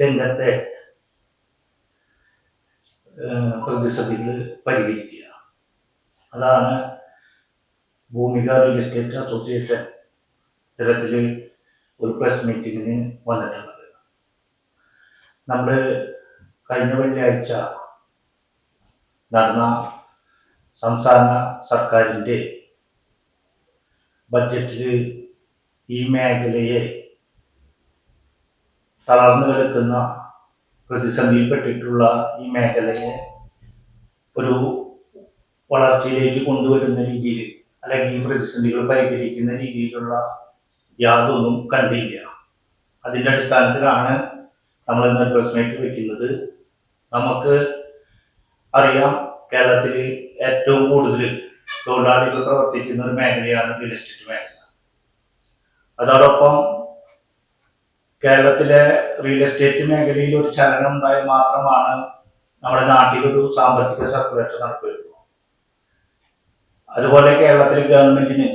രംഗത്തെ പ്രതിസന്ധികൾ പരിഹരിക്കുക. അതാണ് ഭൂമിക റിയൽ എസ്റ്റേറ്റ് അസോസിയേഷൻ ഇത്തരത്തിൽ ഒരു പ്രസ് മീറ്റിങ്ങിന് വന്നിട്ടുള്ളത്. നമ്മൾ കഴിഞ്ഞ വെള്ളിയാഴ്ച നടന്ന സംസ്ഥാന സർക്കാരിൻ്റെ ബഡ്ജറ്റിൽ ഈ മേഖലയെ തളർന്നു കിടക്കുന്ന പ്രതിസന്ധിയിൽപ്പെട്ടിട്ടുള്ള ഈ മേഖലയെ ഒരു വളർച്ചയിലേക്ക് കൊണ്ടുവരുന്ന രീതിയിൽ അല്ലെങ്കിൽ ഈ പ്രതിസന്ധികൾ പരിഹരിക്കുന്ന രീതിയിലുള്ള യാതൊന്നും കണ്ടില്ല. അതിൻ്റെ അടിസ്ഥാനത്തിലാണ് നമ്മൾ ഇന്ന് പ്രസ് മീറ്റ് വയ്ക്കുന്നത്. നമുക്ക് അറിയാം, കേരളത്തിൽ ഏറ്റവും കൂടുതൽ തൊഴിലാളികൾ പ്രവർത്തിക്കുന്ന ഒരു മേഖലയാണ് റിയൽ എസ്റ്റേറ്റ് മേഖല. അതോടൊപ്പം കേരളത്തിലെ റിയൽ എസ്റ്റേറ്റ് മേഖലയിൽ ഒരു ചലനം ഉണ്ടായാൽ മാത്രമാണ് നമ്മുടെ നാട്ടിലൊരു സാമ്പത്തിക സർക്കുലേഷൻ നടത്തുള്ളൂ. അതുപോലെ കേരളത്തിലെ ഗവൺമെന്റിന്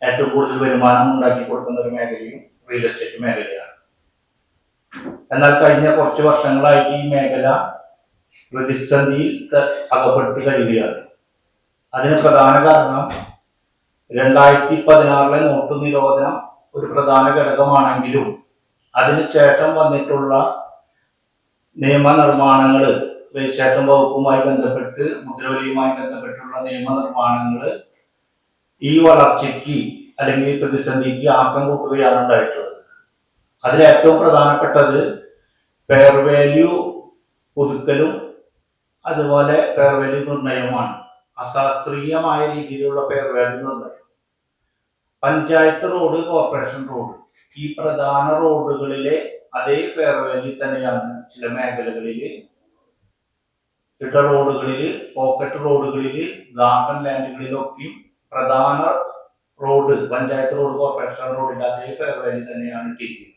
ഏറ്റവും കൂടുതൽ വരുമാനം ഉണ്ടാക്കി കൊടുക്കുന്ന ഒരു മേഖലയും റിയൽ എസ്റ്റേറ്റ് മേഖലയാണ്. എന്നാൽ കഴിഞ്ഞ കുറച്ച് വർഷങ്ങളായിട്ട് ഈ മേഖല പ്രതിസന്ധിയിൽ അകപ്പെട്ട് കഴിയുകയാണ്. അതിന് പ്രധാന കാരണം 2016 നോട്ട് നിരോധനം ഒരു പ്രധാന ഘടകമാണെങ്കിലും അതിനുശേഷം വന്നിട്ടുള്ള നിയമനിർമ്മാണങ്ങൾ, രജിസ്ട്രേഷൻ വകുപ്പുമായി ബന്ധപ്പെട്ട് മുദ്രവിലയുമായി ബന്ധപ്പെട്ടുള്ള നിയമനിർമ്മാണങ്ങൾ ഈ വളർച്ചയ്ക്ക് അല്ലെങ്കിൽ പ്രതിസന്ധിക്ക് ആക്കം കൂട്ടുകയാണ് ഉണ്ടായിട്ടുള്ളത്. അതിലേറ്റവും പ്രധാനപ്പെട്ടത് ഫെയർ വാല്യൂ പുതുക്കലും അതുപോലെ ഫെയർ വാല്യൂ നിർണയവുമാണ്. അശാസ്ത്രീയമായ രീതിയിലുള്ള ഫെയർ വാല്യൂ നിർണയം. പഞ്ചായത്ത് റോഡ്, കോർപ്പറേഷൻ റോഡ്, ഈ പ്രധാന റോഡുകളിലെ അതേ ഫെയർ വാല്യൂ തന്നെയാണ് ചില മേഖലകളിൽ, ഇട റോഡുകളിൽ, പോക്കറ്റ് റോഡുകളിൽ, ഗാർഡൻ ലാൻഡുകളിലൊക്കെയും പ്രധാന റോഡ്, പഞ്ചായത്ത് റോഡ്, കോർപ്പറേഷൻ റോഡിന്റെ അതേ ഫെയർ വാല്യൂ തന്നെയാണ് ചെയ്യുന്നത്.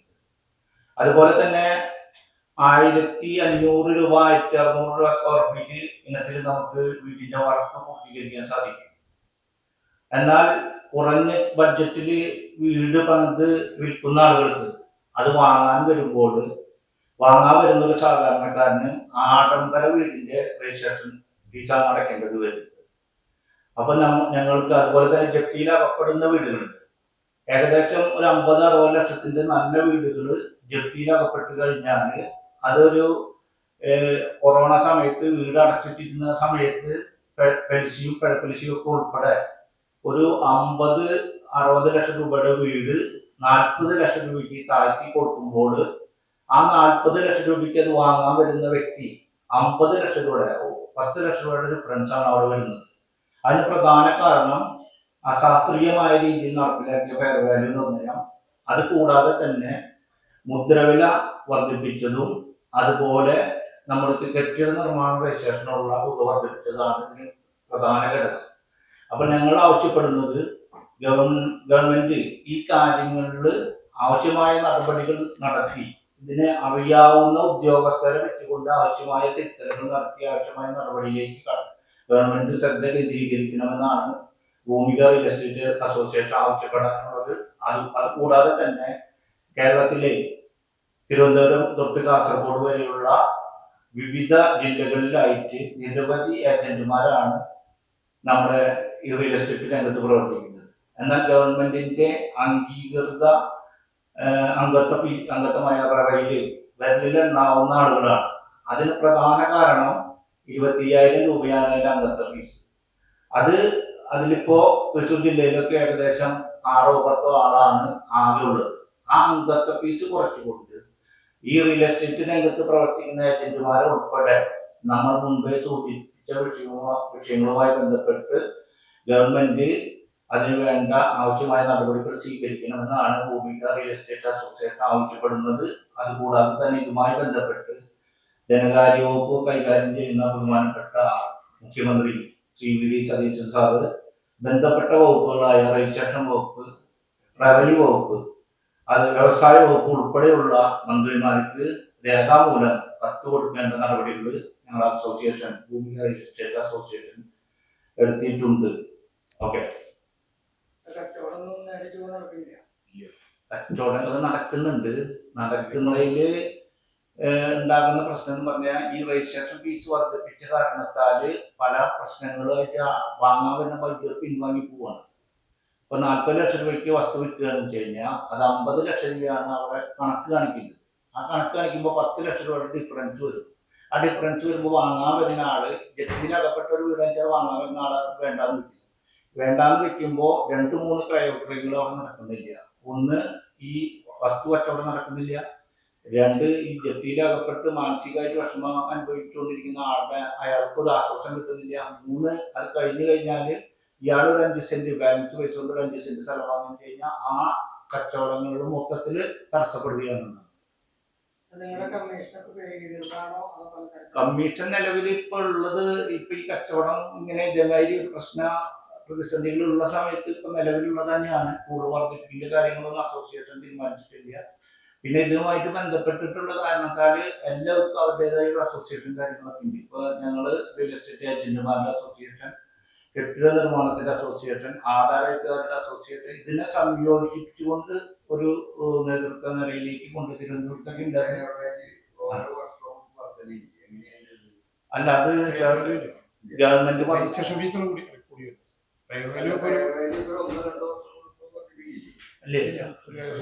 അതുപോലെ തന്നെ 1500 രൂപ, 1600 രൂപ സ്ക്വയർ ഫീറ്റ് ഇനത്തിൽ നമുക്ക് വീടിന്റെ വർക്ക് പൂർത്തീകരിക്കാൻ സാധിക്കും. എന്നാൽ കുറഞ്ഞ ബഡ്ജറ്റിൽ വീട് പണിത് വിൽക്കുന്ന ആളുകൾക്ക് അത് വാങ്ങാൻ വരുന്ന ഒരു സാധാരണക്കാരന് ആഡംബര വീടിന്റെ രജിസ്ട്രേഷൻ ഫീസാണ് അടയ്ക്കേണ്ടത് വരുന്നത്. അപ്പൊ ഞങ്ങൾക്ക് അതുപോലെ തന്നെ ജപ്തിയിൽ അകപ്പെടുന്ന വീടുകളുണ്ട്. ഏകദേശം ഒരു 50-60 ലക്ഷത്തിന്റെ നല്ല വീടുകൾ ജപ്തിയിൽ അകപ്പെട്ട് കഴിഞ്ഞാൽ അതൊരു കൊറോണ സമയത്ത് വീട് അടച്ചിട്ടിരുന്ന സമയത്ത് പലിശയും പിഴപ്പലിശയും ഒക്കെ ഉൾപ്പെടെ ഒരു 50-60 ലക്ഷം രൂപയുടെ വീട് 40 ലക്ഷം രൂപയ്ക്ക് താഴ്ത്തി കൊടുക്കുമ്പോൾ ആ 40 ലക്ഷം രൂപയ്ക്ക് അത് വാങ്ങാൻ വരുന്ന വ്യക്തി 50 ലക്ഷം രൂപയുടെ 10 ലക്ഷം രൂപയുടെ ഡിഫറൻസ് ആണ് അവിടെ വരുന്നത്. അതിന് പ്രധാന കാരണം അശാസ്ത്രീയമായ രീതിയിൽ നടപ്പിലാക്കിയ ഫെയർ വാല്യൂ നിർണയം, അത് കൂടാതെ തന്നെ മുദ്രവില വർദ്ധിപ്പിച്ചതും അതുപോലെ നമ്മൾക്ക് കെട്ടിട നിർമ്മാണ രജിസ്ട്രേഷനുള്ള തുക വർദ്ധിപ്പിച്ചതാണ് ഇതിന് പ്രധാന ഘടകം. അപ്പൊ ഞങ്ങൾ ആവശ്യപ്പെടുന്നത് ഗവൺമെന്റ് ഈ കാര്യങ്ങളിൽ ആവശ്യമായ നടപടികൾ നടത്തി ഇതിനെ അറിയാവുന്ന ഉദ്യോഗസ്ഥരെ വെച്ചുകൊണ്ട് ആവശ്യമായ തിരുത്തലുകൾ നടത്തി ആവശ്യമായ നടപടിയിലേക്ക് ഗവൺമെന്റ് ശ്രദ്ധ കേന്ദ്രീകരിക്കണമെന്നാണ് ഭൂമിക റിയൽ എസ്റ്റേറ്റ് അസോസിയേഷൻ ആവശ്യപ്പെടാനുള്ളത്. അത് കൂടാതെ തന്നെ കേരളത്തിലെ തിരുവനന്തപുരം തൊട്ട് കാസർഗോഡ് വരെയുള്ള വിവിധ ജില്ലകളിലായിട്ട് നിരവധി ഏജന്റുമാരാണ് നമ്മുടെ ഈ റിയൽ എസ്റ്റേറ്റ് രംഗത്ത് പ്രവർത്തിക്കുന്നത്. എന്നാൽ ഗവൺമെന്റിന്റെ അംഗീകൃത അംഗത്വമായ റവയിൽ വിരലിലെണ്ണാവുന്ന ആളുകളാണ്. അതിന് പ്രധാന കാരണം 25,000 രൂപയാണ് അതിന്റെ അംഗത്വ ഫീസ്. അതിലിപ്പോ തൃശ്ശൂർ ജില്ലയിലൊക്കെ ഏകദേശം 6-10 ആളാണ് ആകെ ഉള്ളത്. ആ അംഗത്വ ഫീസ് കുറച്ചുകൊണ്ട് ഈ റിയൽ എസ്റ്റേറ്റ് രംഗത്ത് പ്രവർത്തിക്കുന്ന ഏജന്റുമാരെ ഉൾപ്പെടെ നമ്മൾ മുൻപേ സൂചിപ്പിച്ച വിഷയങ്ങളുമായി ബന്ധപ്പെട്ട് ഗവൺമെന്റ് അതിന് വേണ്ട ആവശ്യമായ നടപടികൾ സ്വീകരിക്കണമെന്നാണ് ഭൂമിക റിയൽ എസ്റ്റേറ്റ് അസോസിയേഷൻ ആവശ്യപ്പെടുന്നത്. അതുകൂടാതെ തന്നെ ഇതുമായി ബന്ധപ്പെട്ട് ധനകാര്യ വകുപ്പ് കൈകാര്യം ചെയ്യുന്ന ബഹുമാനപ്പെട്ട മുഖ്യമന്ത്രി Shri V D Satheesan sir ബന്ധപ്പെട്ട വകുപ്പുകളായ രജിസ്ട്രേഷൻ വകുപ്പ്, റവന്യൂ വകുപ്പ്, അത് വ്യവസായ വകുപ്പ് ഉൾപ്പെടെയുള്ള മന്ത്രിമാർക്ക് രേഖാമൂലം കത്ത് കൊടുക്കേണ്ട നടപടികൾ ഞങ്ങൾ അസോസിയേഷൻ ഭൂമിക റിയൽ എസ്റ്റേറ്റ് അസോസിയേഷൻ എടുത്തിട്ടുണ്ട്. ഓക്കെ, കച്ചവടങ്ങൾ നടക്കുന്നുണ്ട്. നടക്കുന്നതിൽ ഉണ്ടാകുന്ന പ്രശ്നം എന്ന് പറഞ്ഞാൽ ഈ രജിസ്ട്രേഷൻ ഫീസ് വർദ്ധിപ്പിച്ച കാരണത്താൽ പല പ്രശ്നങ്ങളായിട്ട് വാങ്ങാൻ വരുന്ന ബൈക്കുകൾ പിൻവാങ്ങി പോവാണ്. ഇപ്പൊ 40 ലക്ഷം രൂപയ്ക്ക് വസ്തു വിൽക്കുകയാണെന്ന് വെച്ച് കഴിഞ്ഞാൽ അത് 50 ലക്ഷം രൂപയാണ് അവിടെ കണക്ക് കാണിക്കുന്നത്. ആ കണക്ക് കാണിക്കുമ്പോൾ 10 ലക്ഷം രൂപയുടെ ഡിഫറൻസ് വരും. ആ ഡിഫറൻസ് വരുമ്പോൾ വാങ്ങാൻ വരുന്ന ആള് ജപ്തിയിലകപ്പെട്ട ഒരു വീടാച്ചാൽ വാങ്ങാൻ വരുന്ന ആള് വേണ്ടാന്ന് വെക്കും. വേണ്ടാന്ന് വെക്കുമ്പോൾ 2-3 ക്രൈകൾ അവിടെ നടക്കുന്നില്ല. ഒന്ന്, ഈ വസ്തു കച്ചവടം നടക്കുന്നില്ല. 2, ഈ ജപ്തിയിലകപ്പെട്ട് മാനസികമായിട്ട് വിഷമം അനുഭവിച്ചുകൊണ്ടിരിക്കുന്ന ആളുടെ അയാൾക്ക് ഒരു ആശ്വാസം കിട്ടുന്നില്ല. 3, അത് കഴിഞ്ഞു കഴിഞ്ഞാൽ ഇയാൾ ഒരു 5 സെന്റ് ബാലൻസ് പൈസ കൊണ്ട് 5 സെന്റ് സ്ഥലം വാങ്ങി കഴിഞ്ഞാൽ ആ കച്ചവടങ്ങൾ മൊത്തത്തിൽ തടസ്സപ്പെടുകയാണ്. കമ്മീഷൻ നിലവിൽ ഇപ്പൊ ഉള്ളത്, ഇപ്പൊ ഈ കച്ചവടം ഇങ്ങനെ ഇതേമാതിരി ഒരു പ്രശ്ന പ്രതിസന്ധികളുള്ള സമയത്ത് ഇപ്പൊ നിലവിലുള്ളത് തന്നെയാണ്. കൂടുതൽ വർദ്ധിപ്പിക്കേണ്ട കാര്യങ്ങളൊന്നും അസോസിയേഷൻ തീരുമാനിച്ചിട്ടില്ല. പിന്നെ ഇതുമായിട്ട് ബന്ധപ്പെട്ടിട്ടുള്ള കാരണത്താൽ എല്ലാവർക്കും അവരുടേതായ ഒരു അസോസിയേഷൻ കാര്യങ്ങളൊക്കെ ഉണ്ട്. ഇപ്പൊ ഞങ്ങള് റിയൽ എസ്റ്റേറ്റ് ഏജന്റുമാരുടെ അസോസിയേഷൻ, കെട്ടിട നിർമ്മാണത്തിന്റെ അസോസിയേഷൻ, ആധാരക്കാരുടെ അസോസിയേഷൻ, ഇതിനെ സംയോജിപ്പിച്ചുകൊണ്ട് ഒരു നേതൃത്വ നിലയിലേക്ക് കൊണ്ട് തിരുവനന്തപുരത്തൊക്കെ ഉണ്ടായിരുന്നു. അല്ല, അത് ഗവൺമെന്റ്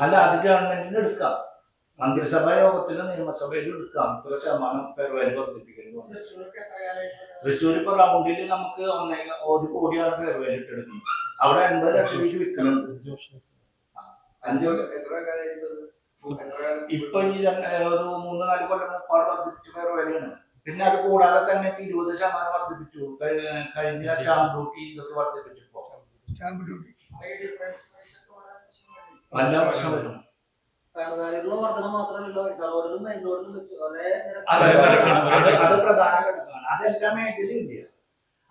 അല്ല, അത് ഗവൺമെന്റിന് എടുക്കാം. മന്ത്രിസഭാ യോഗത്തിലും നിയമസഭയിലും എടുക്കാം. 30% ഫെയർവാല്യൂ വർദ്ധിപ്പിക്കുന്നത്. തൃശ്ശൂർ ഇപ്പൊ റൗണ്ടിൽ നമുക്ക് 1 കോടിയാണ് ഫെയർവാല്യൂ ഇട്ടെടുക്കുന്നത്. അവിടെ 50 ലക്ഷം രൂപ വിൽക്കുന്നുണ്ട്. ഇപ്പൊ ഈ ഒരു 3-4 കൊല്ലം മുമ്പാട് വർദ്ധിപ്പിച്ച ഫെയർവാല്യൂ ആണ്. പിന്നെ അത് കൂടാതെ തന്നെ 20% വർദ്ധിപ്പിച്ചു. കഴിഞ്ഞ സ്റ്റാമ്പ് ഡ്യൂട്ടി ഇതൊക്കെ വർദ്ധിപ്പിച്ചപ്പോ നല്ല പ്രശ്നം വരും. അത് പ്രധാന ഘടകമാണ്. അതെല്ലാ മേഖലയും ഇല്ല.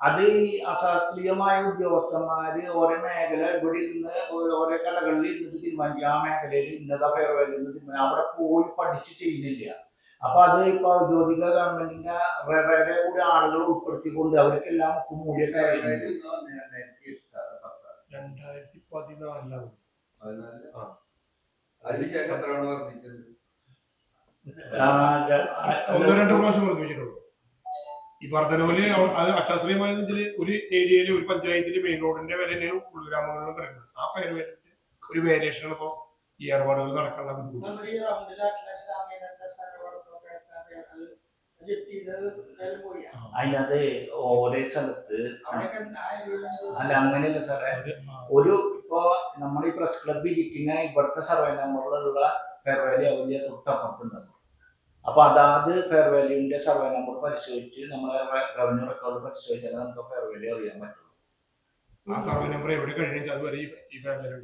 അത് ഈ അശാസ്ത്രീയമായ ഉദ്യോഗസ്ഥന്മാര് ഓരോ മേഖല ഇവിടെ ഇരുന്ന് ഓരോ കടകളിൽ ഇരുന്നിട്ട് തീരുമാനിക്കും ആ മേഖലയിൽ ഇന്നതാ ഫെയർവാല്യൂ തീരുമാനിക്കും. അവിടെ പോയി പഠിച്ച് ചെയ്യുന്നില്ല. അപ്പൊ അത് ഇപ്പൊ ഔദ്യോഗിക ഗവൺമെന്റിന്റെ റെവയുടെ കൂടി ആളുകൾ ഉൾപ്പെടുത്തിക്കൊണ്ട് അവർക്കെല്ലാം മൂല്യൊക്കെ 2014 അതിനുശേഷം എത്രയാണ് വർദ്ധിച്ചത്? 1-2 പ്രാവശ്യം വർദ്ധിപ്പിച്ചിട്ടുള്ളൂ. ഈ വർധനവില് അത് അശാസ്ത്രീയമായ ഒരു ഏരിയയില് ഒരു പഞ്ചായത്തില് മെയിൻ റോഡിന്റെ വില തന്നെയാണ് ഉൾഗ്രാമങ്ങളിലും കിടക്കുന്നത്. ആ ഫെയർ വാല്യൂന്റെ ഒരു വേരിയേഷൻ ഇപ്പോ ഈ ഇടപാടുകൾ നടക്കാനുള്ള അതിനകത്ത് ഓരോ സ്ഥലത്ത് അല്ല, അങ്ങനെയല്ല സാറേ. ഒരു ഇപ്പൊ നമ്മുടെ ഈ പ്രസ് ക്ലബ് ഇരിക്കുന്ന ഇവിടുത്തെ സർവേ നമ്പറിലുള്ള ഫെയർ വാല്യൂ അവന്റെ തൊട്ടപ്പുറത്തുണ്ടാകും. അപ്പൊ അതാത് ഫെയർ വാല്യൂവിന്റെ സർവേ നമ്പർ പരിശോധിച്ച് നമ്മളെ റവന്യൂ റെക്കോർഡ് പരിശോധിച്ചാൽ നമുക്ക് ഫെയർ വാല്യൂ അറിയാൻ പറ്റുള്ളൂ. ആ സർവേ നമ്പർ എവിടെ കഴിഞ്ഞാൽ അതുവരെ ഈ ഫെയർ വാല്യൂ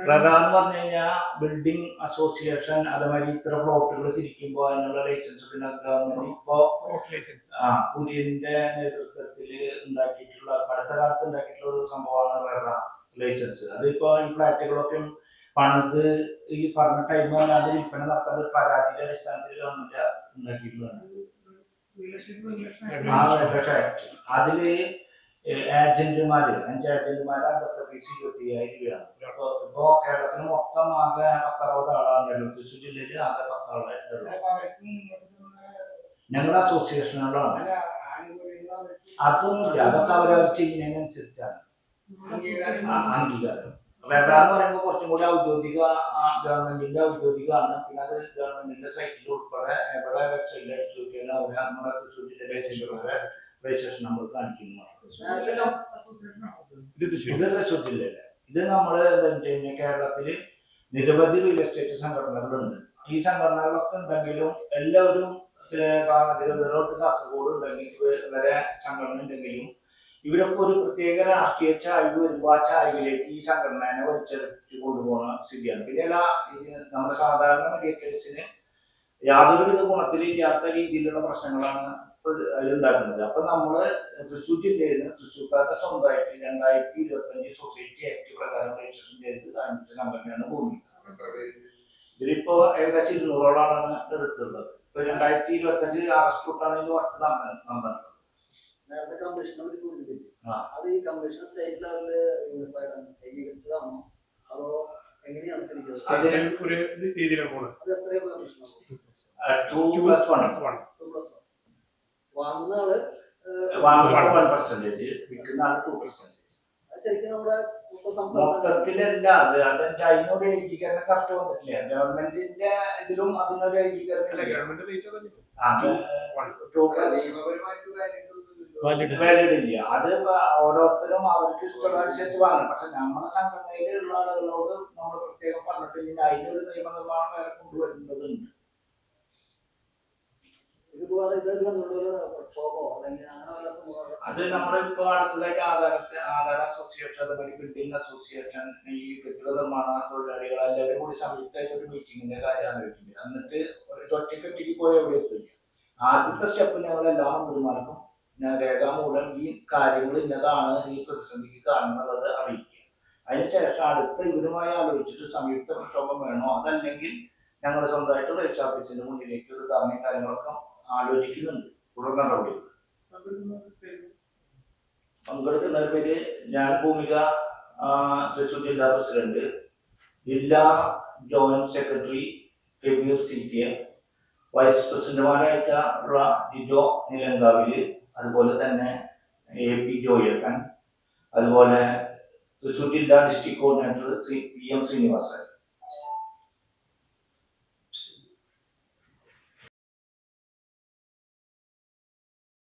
പ്രധാനം പറഞ്ഞു കഴിഞ്ഞാൽ ബിൽഡിംഗ് അസോസിയേഷൻ അതേമാതിരി ഇത്ര പ്ലോട്ടുകൾ തിരിക്കുമ്പോൾ അതിനുള്ള ലൈസൻസ് പിന്നെ ഗവൺമെന്റ് ഇപ്പോ കുര്യന്റെ നേതൃത്വത്തിൽ ഉണ്ടാക്കിയിട്ടുള്ള അടുത്ത കാലത്ത് ഉണ്ടാക്കിയിട്ടുള്ള ഒരു സംഭവമാണ് റെറ ലൈസൻസ്. അതിപ്പോ ഈ ഫ്ലാറ്റുകളൊക്കെ പണിത് ഈ പറഞ്ഞ ടൈം അല്ലാതെ വിൽപ്പന നടത്താൻ ഒരു പരാതിയുടെ അടിസ്ഥാനത്തിൽ ഗവൺമെന്റ് ഉണ്ടാക്കിയിട്ടുള്ളതാണ്. അതില് ഏജന്റുമാര് 5 ഏജന്റുമാര് അതൊക്കെ ഫീസ് 25,000 രൂപയാണ്. ഇപ്പൊ കേരളത്തിൽ മൊത്തം ആകെ 10-60 ആളാണ്. തൃശ്ശൂർ ജില്ലയിൽ ആകെ 10 ആളെ ഞങ്ങളുടെ അസോസിയേഷനുകളാണ്. അതൊന്നുമില്ല, അതൊക്കെ അവരവർ ചെയ്യുന്നതിനനുസരിച്ചാണ് അംഗീകാരം. റെഡാന്ന് പറയുമ്പോൾ കുറച്ചും കൂടി ഔദ്യോഗിക ഗവൺമെന്റിന്റെ ഔദ്യോഗികമാണ്. പിന്നെ അത് ഗവൺമെന്റിന്റെ സൈറ്റിൽ ഉൾപ്പെടെ എവിടെ വെബ്സൈറ്റിൽ അടിച്ചു നോക്കിയാലും അവർ നമ്മുടെ തൃശ്ശൂർ ജില്ലയിലെ രജിസ്ട്രേഷൻ നമ്പർ കാണിക്കുന്നു. ഇത് തൃശ്ശൂർ ജില്ലയിലെ ഇത് നമ്മള് എന്താ വെച്ച് കഴിഞ്ഞാൽ കേരളത്തില് നിരവധി റിയൽ എസ്റ്റേറ്റ് സംഘടനകളുണ്ട്. ഈ സംഘടനകളൊക്കെ ഉണ്ടെങ്കിലും എല്ലാവരും തിരുവനന്തപുരം കാസർഗോഡ് ഉണ്ടെങ്കിൽ വരെ സംഘടന ഉണ്ടെങ്കിലും ഇവരൊക്കെ ഒരു പ്രത്യേക രാഷ്ട്രീയ ചായ്വ് വരുമ്പോൾ ആ ചായ്വിലേക്ക് ഈ സംഘടനയെ വലിച്ചെടുത്ത് കൊണ്ടുപോകുന്ന സ്ഥിതിയാണ്. പിന്നെ നമ്മുടെ സാധാരണ മെഡിക്കൽസിന് യാതൊരുവിധ ഗുണത്തിലില്ലാത്ത രീതിയിലുള്ള പ്രശ്നങ്ങളാണ് അതിലുണ്ടാക്കുന്നത്. അപ്പൊ നമ്മള് തൃശ്ശൂർ ജില്ലയിൽ നിന്ന് തൃശ്ശൂർക്കാരുടെ സ്വന്തമായിട്ട് 2025 സൊസൈറ്റി ആക്ട് പ്രകാരം രജിസ്ട്രേഷൻ ചെയ്ത് ആരംഭിച്ച സംഘടനയാണ് ഭൂമി. ഇതിലിപ്പോ ഏകദേശം 200ഓളാണ് എടുത്തുള്ളത്. ഇപ്പൊ 2025 ആഗസ്റ്റ് തൊട്ടാണ് ഇതിന് വർക്ക് നടന്നത്. നേരത്തെ കമ്മീഷനെ അത് ഈ കമ്മീഷൻ സ്റ്റേറ്റ് ലെവലില് ഏകീകരിച്ചതാണോ അതോ എങ്ങനെയാണ് ശരിക്കും സ്റ്റേജിൽ ഒരു രീതിയിലാണ് പോകുന്നത്. അത് എത്രയോ കമ്മീഷൻ 2+1 വാങ്ങുന്ന ആള് വാങ്ങുന്ന 1%, വിൽക്കുന്ന ആൾ 2%. ശരിക്കും നമ്മുടെ സംസ്ഥാന മൊത്തത്തിലല്ല അതിന്റെ അതിനൊരു ഏകീകരണം കറക്റ്റ് വന്നിട്ടില്ല. ഗവൺമെന്റിന്റെ ഇതിലും അതിനൊരു ഏകീകരണം ഗവൺമെന്റ് റേറ്റ് വാലിഡ് ഇല്ല. അത് ഓരോരുത്തരും അവർക്ക് ഇഷ്ടമനുസരിച്ച് വാങ്ങണം. പക്ഷെ നമ്മുടെ സംഘടനയിലുള്ള ആളുകളോട് നമ്മൾ പ്രത്യേകം പറഞ്ഞിട്ടില്ലെങ്കിൽ അതിനൊരു നിയമനിർമ്മാണം വേറെ കൊണ്ടുവരുന്നതുണ്ട്. ഇതുപോലെ പ്രക്ഷോഭമോ അല്ലെങ്കിൽ അങ്ങനെ വല്ല അത് നമ്മളിപ്പോ അടുത്തതായിട്ട് ആധാര അസോസിയേഷൻ, അതുപോലെ ബിൽഡിംഗ് അസോസിയേഷൻ, ഈ കെട്ടിട നിർമ്മാണ തൊഴിലാളികൾ എല്ലാവരും കൂടി സംയുക്തമായിട്ട് ഒരു മീറ്റിംഗിന്റെ കാര്യം ആലോചിക്കുന്നത്. എന്നിട്ട് ഒരു ഒറ്റക്കെട്ടിക്ക് പോയി എവിടെ എത്തില്ല. ആദ്യത്തെ സ്റ്റെപ്പ് ഞങ്ങൾ എല്ലാ മന്ത്രിമാർക്കും രേഖാമൂലം ഈ കാര്യങ്ങൾ ഇന്നതാണ് ഈ പ്രതിസന്ധിക്ക് കാരണം അത് അറിയിക്കുക. അതിനുശേഷം അടുത്ത ഇവരുമായി ആലോചിച്ചിട്ട് സംയുക്ത പ്രക്ഷോഭം വേണോ, അതല്ലെങ്കിൽ ഞങ്ങൾ സ്വന്തമായിട്ട് രജിസ്റ്റർ ഓഫീസിന്റെ മുന്നിലേക്ക് ഒരു ധാരണയും കാര്യങ്ങളൊക്കെ ആലോചിക്കുന്നുണ്ട്. തുടർ നടപടികൾ പങ്കെടുക്കുന്ന പേര് ഞാൻ ഭൂമിക, തൃശൂർ ജില്ലാ പ്രസിഡന്റ്, ജില്ലാ joint secretary Kabeer CK, vice പ്രസിഡന്റുമാരായിട്ടുള്ള ജിജോ നിലങ്കാവില്, അതുപോലെ തന്നെ AP ജോയപ്പൻ, അതുപോലെ തൃശൂർ ജില്ലാ ഡിസ്ട്രിക്ട് കോർഡിനേറ്റർ PM ശ്രീനിവാസൻ.